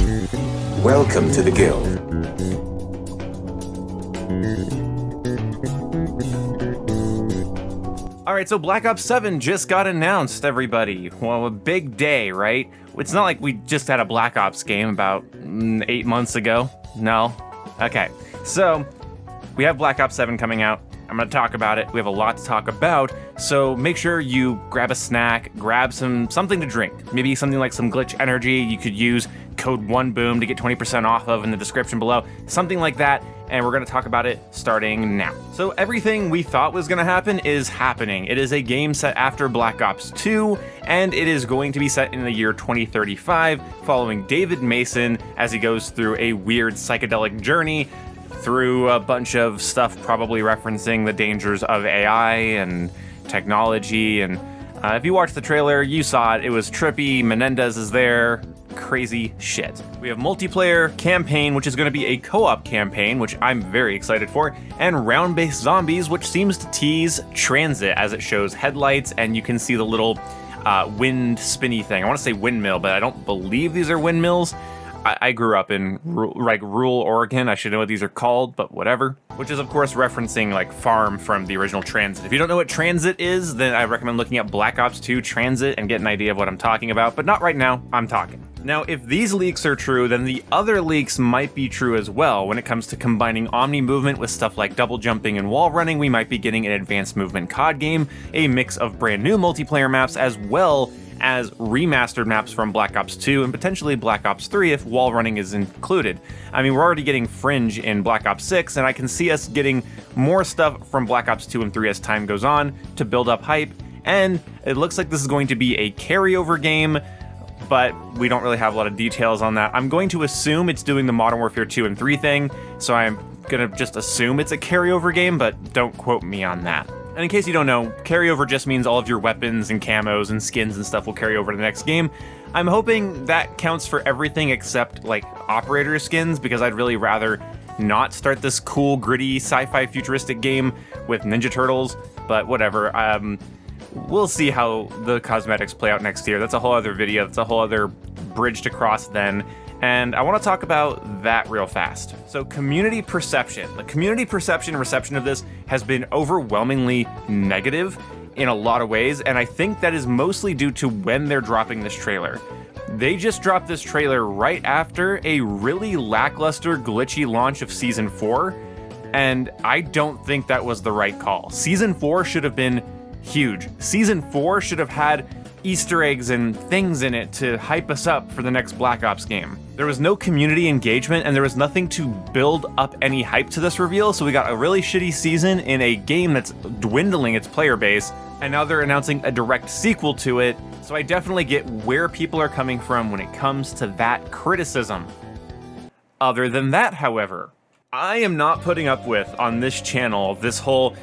Welcome to the Guild. Alright, so Black Ops 7 just got announced, everybody. Well, a big day, right? It's not like we just had a Black Ops game about 8 months ago. No? Okay. So, we have Black Ops 7 coming out. I'm going to talk about it. We have a lot to talk about, so make sure you grab a snack, grab something to drink. Maybe something like some glitch energy you could use code 1boom to get 20% off of in the description below. Something like that, and we're going to talk about it starting now. So everything we thought was going to happen is happening. It is a game set after Black Ops 2, and it is going to be set in the year 2035, following David Mason as he goes through a weird psychedelic journey through a bunch of stuff probably referencing the dangers of AI and technology. And if you watched the trailer, you saw it. It was trippy. Menendez is there. Crazy shit. We have multiplayer campaign, which is going to be a co-op campaign, which I'm very excited for, and round-based zombies, which seems to tease transit as it shows headlights, and you can see the little wind spinny thing. I want to say windmill, but I don't believe these are windmills. I grew up in rural Oregon. I should know what these are called, but whatever. Which is, of course, referencing like farm from the original Transit. If you don't know what Transit is, then I recommend looking at Black Ops 2 Transit and get an idea of what I'm talking about, but not right now. I'm talking. Now, if these leaks are true, then the other leaks might be true as well. When it comes to combining Omni movement with stuff like double jumping and wall running, we might be getting an advanced movement COD game, a mix of brand new multiplayer maps, as well as remastered maps from Black Ops 2 and potentially Black Ops 3 if wall running is included. I mean, we're already getting Fringe in Black Ops 6, and I can see us getting more stuff from Black Ops 2 and 3 as time goes on to build up hype, and it looks like this is going to be a carryover game, but we don't really have a lot of details on that. I'm going to assume it's doing the Modern Warfare 2 and 3 thing, so I'm gonna just assume it's a carryover game, but don't quote me on that. And in case you don't know, carryover just means all of your weapons and camos and skins and stuff will carry over to the next game. I'm hoping that counts for everything except like operator skins, because I'd really rather not start this cool, gritty, sci-fi futuristic game with Ninja Turtles, but whatever. We'll see how the cosmetics play out next year. That's a whole other video. That's a whole other bridge to cross then. And I want to talk about that real fast. So community perception. The community perception and reception of this has been overwhelmingly negative in a lot of ways, and I think that is mostly due to when they're dropping this trailer. They just dropped this trailer right after a really lackluster, glitchy launch of Season 4, and I don't think that was the right call. Season 4 should have been huge. Season 4 should have had Easter eggs and things in it to hype us up for the next Black Ops game. There was no community engagement, and there was nothing to build up any hype to this reveal, so we got a really shitty season in a game that's dwindling its player base, and now they're announcing a direct sequel to it, so I definitely get where people are coming from when it comes to that criticism. Other than that, however, I am not putting up with on this channel this whole,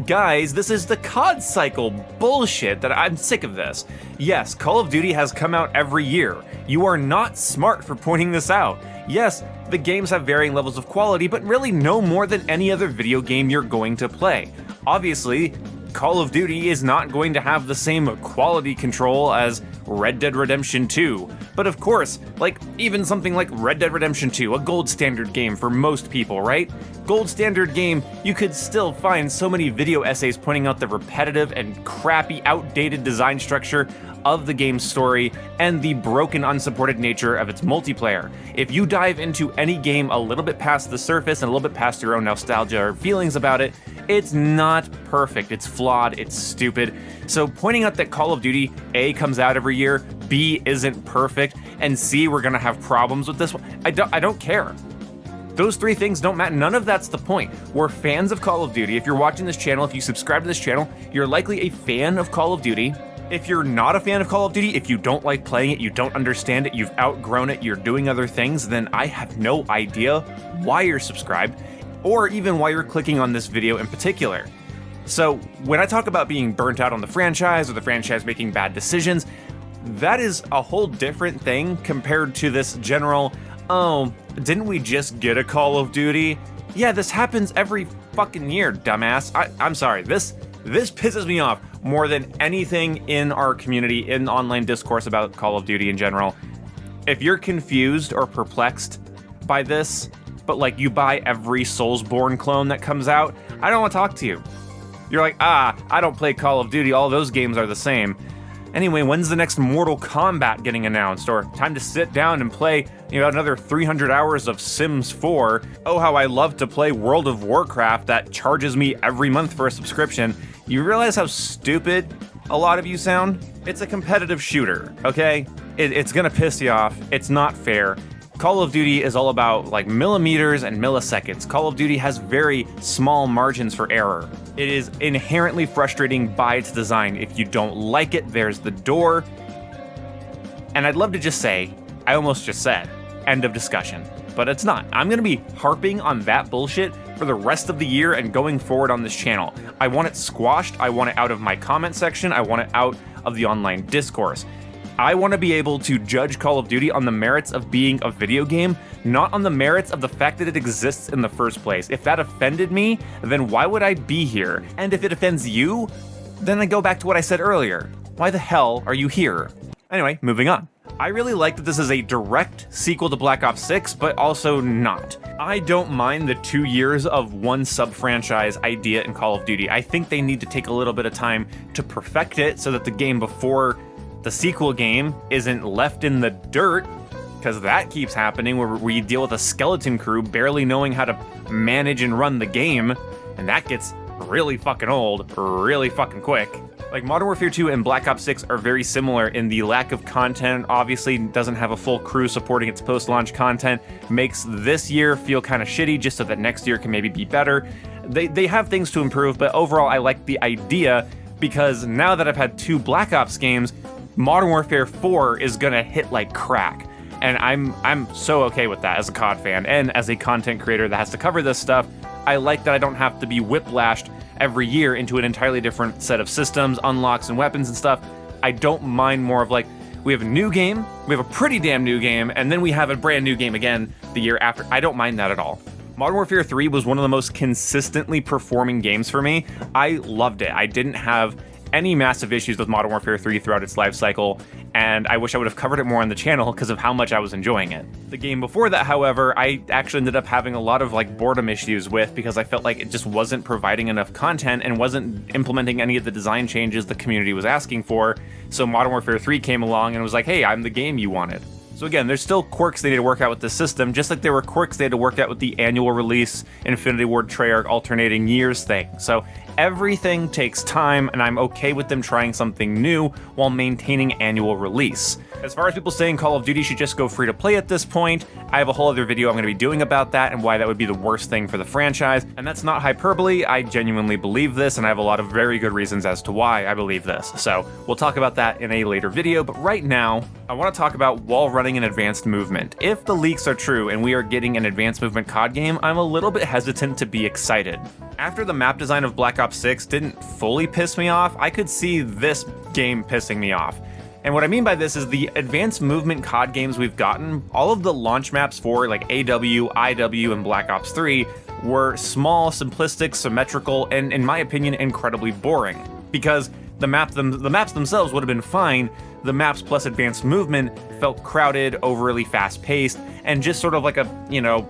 guys, this is the COD cycle bullshit that I'm sick of this. Yes, Call of Duty has come out every year. You are not smart for pointing this out. Yes, the games have varying levels of quality, but really no more than any other video game you're going to play. Obviously, Call of Duty is not going to have the same quality control as Red Dead Redemption 2. But of course, like, even something like Red Dead Redemption 2, a gold standard game for most people, right? Gold standard game, you could still find so many video essays pointing out the repetitive and crappy, outdated design structure of the game's story and the broken, unsupported nature of its multiplayer. If you dive into any game a little bit past the surface and a little bit past your own nostalgia or feelings about it, it's not perfect, it's flawed, it's stupid. So pointing out that Call of Duty, A, comes out every year, B, isn't perfect, and C, we're gonna have problems with this one, I don't care. Those three things don't matter. None of that's the point. We're fans of Call of Duty. If you're watching this channel, if you subscribe to this channel, you're likely a fan of Call of Duty. If you're not a fan of Call of Duty, if you don't like playing it, you don't understand it, you've outgrown it, you're doing other things, then I have no idea why you're subscribed, or even why you're clicking on this video in particular. So when I talk about being burnt out on the franchise or the franchise making bad decisions, that is a whole different thing compared to this general, oh, didn't we just get a Call of Duty? Yeah, this happens every fucking year, dumbass. I'm sorry, this pisses me off more than anything in our community, in online discourse about Call of Duty in general. if you're confused or perplexed by this, but like you buy every Soulsborne clone that comes out, I don't want to talk to you. You're like, I don't play Call of Duty, all those games are the same. Anyway, when's the next Mortal Kombat getting announced? Or time to sit down and play, another 300 hours of Sims 4. Oh, how I love to play World of Warcraft that charges me every month for a subscription. You realize how stupid a lot of you sound? It's a competitive shooter, okay? It's gonna piss you off. It's not fair. Call of Duty is all about like millimeters and milliseconds. Call of Duty has very small margins for error. It is inherently frustrating by its design. If you don't like it, there's the door. And I'd love to just say, I almost just said, end of discussion. But it's not. I'm gonna be harping on that bullshit for the rest of the year and going forward on this channel. I want it squashed. I want it out of my comment section. I want it out of the online discourse. I want to be able to judge Call of Duty on the merits of being a video game, not on the merits of the fact that it exists in the first place. If that offended me, then why would I be here? And if it offends you, then I go back to what I said earlier. Why the hell are you here? Anyway, moving on. I really like that this is a direct sequel to Black Ops 6, but also not. I don't mind the 2 years of one sub-franchise idea in Call of Duty. I think they need to take a little bit of time to perfect it so that the game before the sequel game isn't left in the dirt, because that keeps happening where we deal with a skeleton crew barely knowing how to manage and run the game, and that gets really fucking old really fucking quick. Like Modern Warfare 2 and Black Ops 6 are very similar in the lack of content. Obviously doesn't have a full crew supporting its post-launch content, makes this year feel kind of shitty just so that next year can maybe be better. They have things to improve, but overall I like the idea because now that I've had 2 Black Ops games, Modern Warfare 4 is gonna hit like crack. And I'm so okay with that as a COD fan and as a content creator that has to cover this stuff. I like that I don't have to be whiplashed every year into an entirely different set of systems, unlocks, and weapons and stuff. I don't mind more of like, we have a new game, we have a pretty damn new game, and then we have a brand new game again the year after. I don't mind that at all. Modern Warfare 3 was one of the most consistently performing games for me. I loved it. I didn't have any massive issues with Modern Warfare 3 throughout its life cycle, and I wish I would have covered it more on the channel because of how much I was enjoying it. The game before that, however, I actually ended up having a lot of like boredom issues with because I felt like it just wasn't providing enough content and wasn't implementing any of the design changes the community was asking for. So Modern Warfare 3 came along and was like, hey, I'm the game you wanted. So again, there's still quirks they need to work out with the system, just like there were quirks they had to work out with the annual release Infinity Ward Treyarch alternating years thing. So everything takes time, and I'm okay with them trying something new while maintaining annual release. As far as people saying Call of Duty should just go free to play at this point, I have a whole other video I'm going to be doing about that and why that would be the worst thing for the franchise. And that's not hyperbole, I genuinely believe this, and I have a lot of very good reasons as to why I believe this. So we'll talk about that in a later video, but right now, I want to talk about wall running and advanced movement. If the leaks are true and we are getting an advanced movement COD game, I'm a little bit hesitant to be excited. After the map design of Black Ops 6 didn't fully piss me off, I could see this game pissing me off. And what I mean by this is the advanced movement COD games we've gotten, all of the launch maps for like AW, IW, and Black Ops 3 were small, simplistic, symmetrical, and in my opinion, incredibly boring. Because the maps themselves would have been fine, the maps plus advanced movement felt crowded, overly fast-paced, and just sort of like a,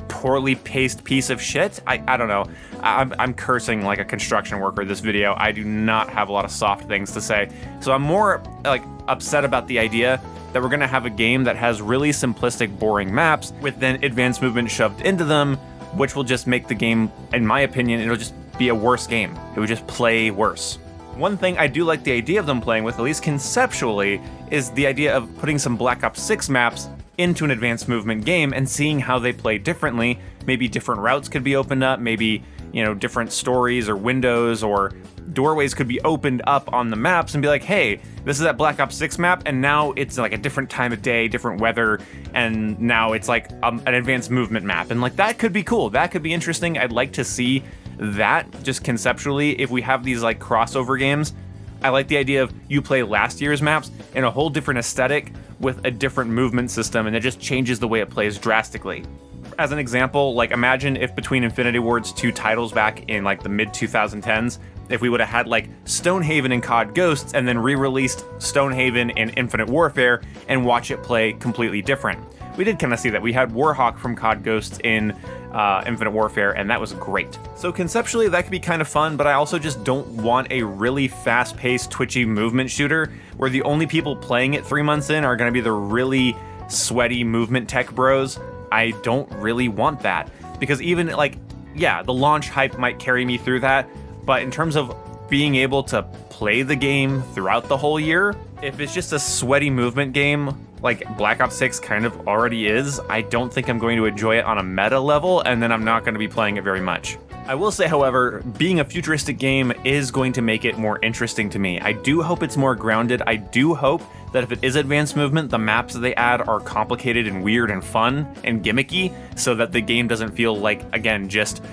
poorly paced piece of shit. I don't know. I'm cursing like a construction worker this video. I do not have a lot of soft things to say. So I'm more like upset about the idea that we're gonna have a game that has really simplistic, boring maps with then advanced movement shoved into them, which will just make the game, in my opinion, it'll just be a worse game. It would just play worse. One thing I do like the idea of them playing with, at least conceptually, is the idea of putting some Black Ops 6 maps into an advanced movement game and seeing how they play differently. Maybe different routes could be opened up, maybe, different stories or windows or doorways could be opened up on the maps and be like, hey, this is that Black Ops 6 map, and now it's like a different time of day, different weather, and now it's like an advanced movement map. And like, that could be cool. That could be interesting. I'd like to see that just conceptually. If we have these like crossover games, I like the idea of you play last year's maps in a whole different aesthetic with a different movement system, and it just changes the way it plays drastically. As an example, like imagine if between Infinity Ward's 2 titles back in like the mid 2010s, if we would have had like Stonehaven and COD Ghosts and then re-released Stonehaven and Infinite Warfare and watch it play completely different. We did kind of see that. We had Warhawk from COD Ghosts in Infinite Warfare, and that was great. So conceptually, that could be kind of fun, but I also just don't want a really fast-paced, twitchy movement shooter where the only people playing it 3 months in are going to be the really sweaty movement tech bros. I don't really want that, because even like, yeah, the launch hype might carry me through that, but in terms of being able to play the game throughout the whole year, if it's just a sweaty movement game like Black Ops 6 kind of already is, I don't think I'm going to enjoy it on a meta level, and then I'm not going to be playing it very much. I will say, however, being a futuristic game is going to make it more interesting to me. I do hope it's more grounded. I do hope that if it is advanced movement, the maps that they add are complicated and weird and fun and gimmicky, so that the game doesn't feel like, again, just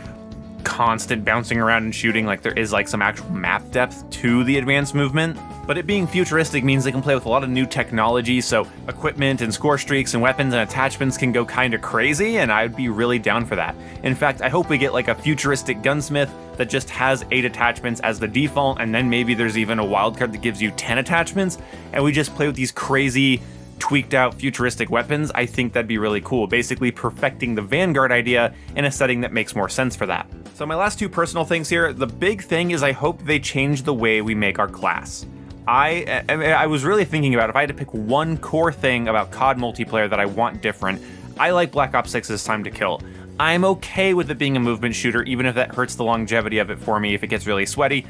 constant bouncing around and shooting. Like, there is like some actual map depth to the advanced movement. But it being futuristic means they can play with a lot of new technology, so equipment and score streaks and weapons and attachments can go kind of crazy, and I'd be really down for that. In fact, I hope we get like a futuristic gunsmith that just has 8 attachments as the default, and then maybe there's even a wildcard that gives you 10 attachments, and we just play with these crazy, tweaked out futuristic weapons. I think that'd be really cool, basically perfecting the Vanguard idea in a setting that makes more sense for that. So my last 2 personal things here, the big thing is I hope they change the way we make our class. I was really thinking about if I had to pick one core thing about COD multiplayer that I want different, I like Black Ops 6's Time to Kill. I'm okay with it being a movement shooter, even if that hurts the longevity of it for me if it gets really sweaty.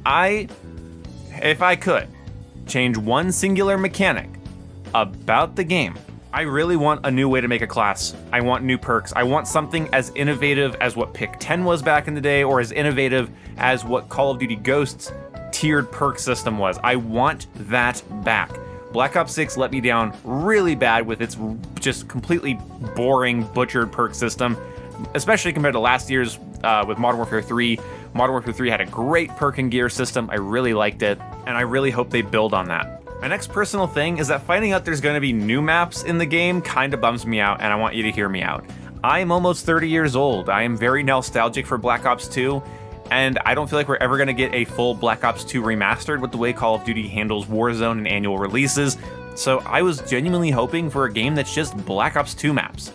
If I could change one singular mechanic about the game, I really want a new way to make a class. I want new perks. I want something as innovative as what Pick 10 was back in the day, or as innovative as what Call of Duty Ghosts tiered perk system was. I want that back. Black Ops 6 let me down really bad with its just completely boring, butchered perk system, especially compared to last year's with Modern Warfare 3. Modern Warfare 3 had a great perk and gear system. I really liked it, and I really hope they build on that. My next personal thing is that finding out there's going to be new maps in the game kind of bums me out, and I want you to hear me out. I'm almost 30 years old. I am very nostalgic for Black Ops 2, and I don't feel like we're ever going to get a full Black Ops 2 remastered with the way Call of Duty handles Warzone and annual releases, so I was genuinely hoping for a game that's just Black Ops 2 maps.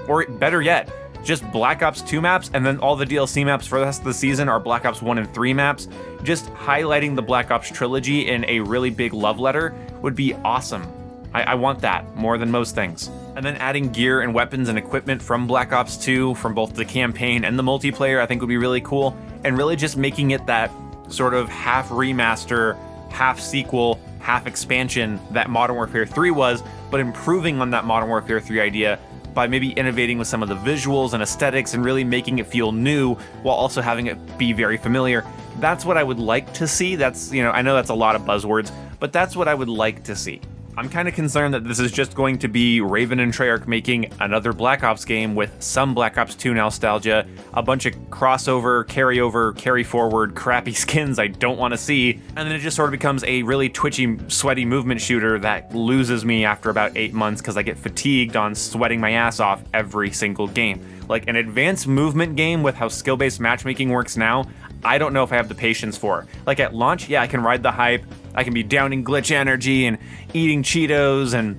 Or better yet, just Black Ops 2 maps, and then all the DLC maps for the rest of the season are Black Ops 1 and 3 maps. Just highlighting the Black Ops trilogy in a really big love letter would be awesome. I want that more than most things. And then adding gear and weapons and equipment from Black Ops 2, from both the campaign and the multiplayer, I think would be really cool. And really just making it that sort of half remaster, half sequel, half expansion that Modern Warfare 3 was, but improving on that Modern Warfare 3 idea by maybe innovating with some of the visuals and aesthetics and really making it feel new while also having it be very familiar. That's what I would like to see. That's, I know that's a lot of buzzwords, but that's what I would like to see. I'm kind of concerned that this is just going to be Raven and Treyarch making another Black Ops game with some Black Ops 2 nostalgia, a bunch of crossover, carryover, carry forward, crappy skins I don't want to see, and then it just sort of becomes a really twitchy, sweaty movement shooter that loses me after about 8 months because I get fatigued on sweating my ass off every single game. Like an advanced movement game with how skill-based matchmaking works now, I don't know if I have the patience for. Like at launch, yeah, I can ride the hype. I can be downing glitch energy and eating Cheetos and,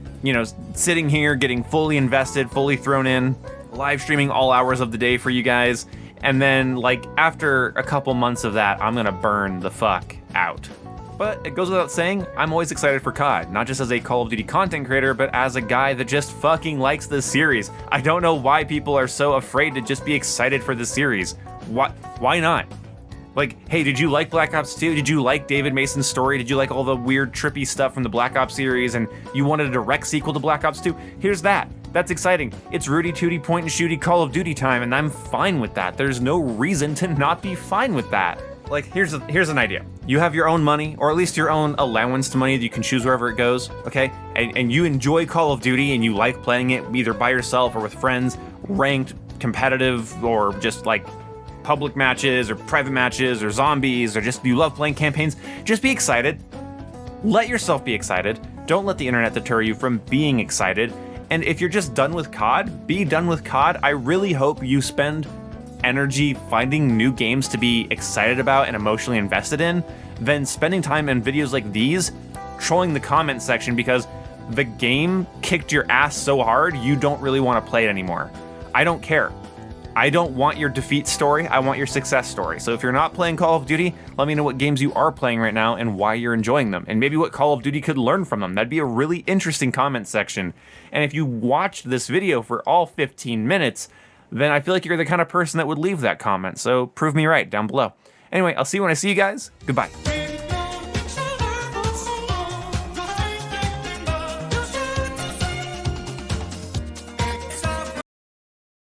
sitting here getting fully invested, fully thrown in, live streaming all hours of the day for you guys. And then, like, after a couple months of that, I'm gonna burn the fuck out. But it goes without saying, I'm always excited for COD, not just as a Call of Duty content creator, but as a guy that just fucking likes this series. I don't know why people are so afraid to just be excited for this series. Why not? Like, hey, did you like Black Ops 2? Did you like David Mason's story? Did you like all the weird, trippy stuff from the Black Ops series and you wanted a direct sequel to Black Ops 2? Here's that. That's exciting. It's Rudy Tooty point and shooty Call of Duty time, and I'm fine with that. There's no reason to not be fine with that. Like, here's an idea. You have your own money, or at least your own allowance to money that you can choose wherever it goes, okay? And you enjoy Call of Duty and you like playing it either by yourself or with friends, ranked, competitive, or just like public matches or private matches or zombies, or just you love playing campaigns. Just be excited. Let yourself be excited. Don't let the internet deter you from being excited. And if you're just done with COD, be done with COD. I really hope you spend energy finding new games to be excited about and emotionally invested in than spending time in videos like these trolling the comment section because the game kicked your ass so hard you don't really want to play it anymore. I don't care. I don't want your defeat story, I want your success story. So if you're not playing Call of Duty, let me know what games you are playing right now and why you're enjoying them, and maybe what Call of Duty could learn from them. That'd be a really interesting comment section. And if you watched this video for all 15 minutes, then I feel like you're the kind of person that would leave that comment. So prove me right down below. Anyway, I'll see you when I see you guys. Goodbye.